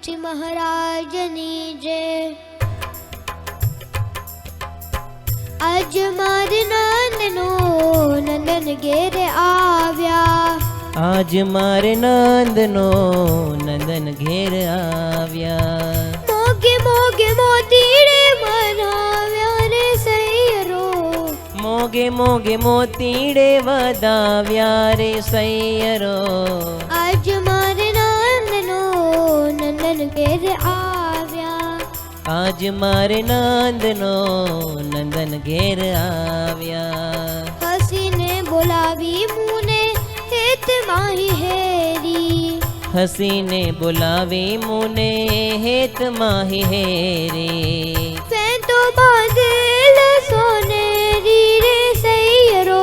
जी महाराजनी जय। आज मारे नंदनो नंदन घेर आव्या। आज मारे नंदनो नंदन घेर आव्या। मोगे मोगे मोतीड़े मनाव्या रे सैयरो। मोगे मोगे मोतीड़े वदाव्या रे सैयरो। आज मारे नंदनो नंदन घेर आव्या। आज मारे नंदनो नंदन घेर आव्या। हसीने बोलावी मुने हेत माही हेरी। हसीने बुलावी मुने हेत माही हेरी। फैं तो बांधेल सोनेरी रे सैयरो।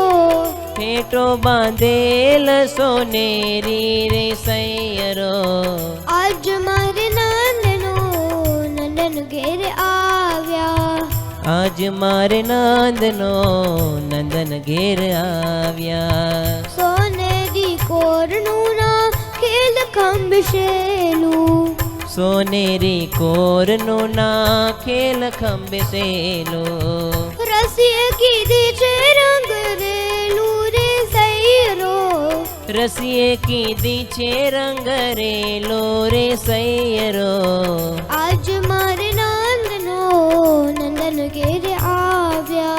फेटो बांधेल सोनेरी रे सैयरो। आज मारे नंदनो नंदन घेर आव्या। आज मारे नंदनो नंदन घेर आव्या। सोनेरी कोरनुना खेल खंबशेलू। सोनेरी कोरनु ना खेल खंबसेलो। रसिए की दीचे रंग रेलू रे सैयरो। रसिए की दीछे रंग रेलो रे सैयरो। आज मारे नंदनो नंदन घेर आव्या।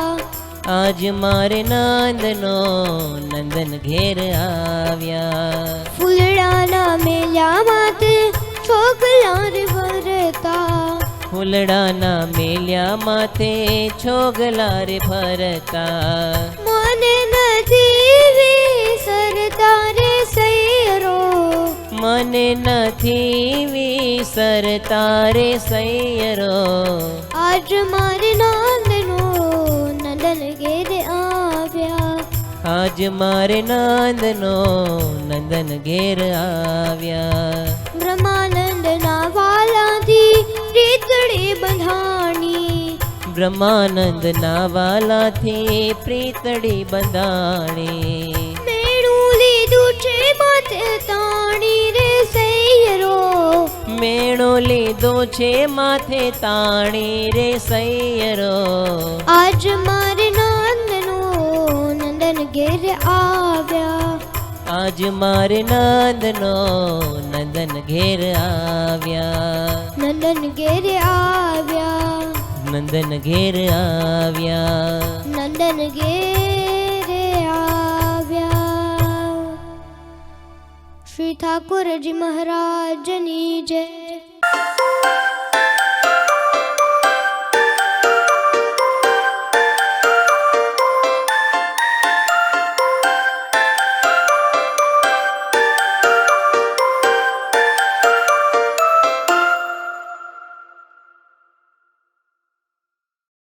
आज मारे नंदनो नंदन घेर आव्या। फूलडाना मेल्या माते छोकला रे भरता। फूलडाना मेल्या माथे छोगला रे भरता। મને નથી વિસરતા રે સૈયરો. મને નથી વિસરતા રે સૈયરો. આજ મારે નંદનો નંદન ઘેર આવ્યા. आज मारे नंदनो नंदन घेर आव्या। બ્રહ્માનંદ ના વાલાથી રીતડી બંધાણી. ब्रह्मानंद नावाला थी प्रीतड़ी बंधाणी। મેણું લીધું છે માથે તાણી રે સૈયરો. मेणो लीधो छे माथे ताणी रे सैयरो। આજ મારે નંદનો નંદન ઘેર આવ્યા. आज मारे नंदनो नंदन घेर आव्या। નંદન ઘેર આવ્યા. नंदन घेर आव्या। નંદન ઘેર આવ્યા. શ્રી ઠાકોરજી મહારાજની જય.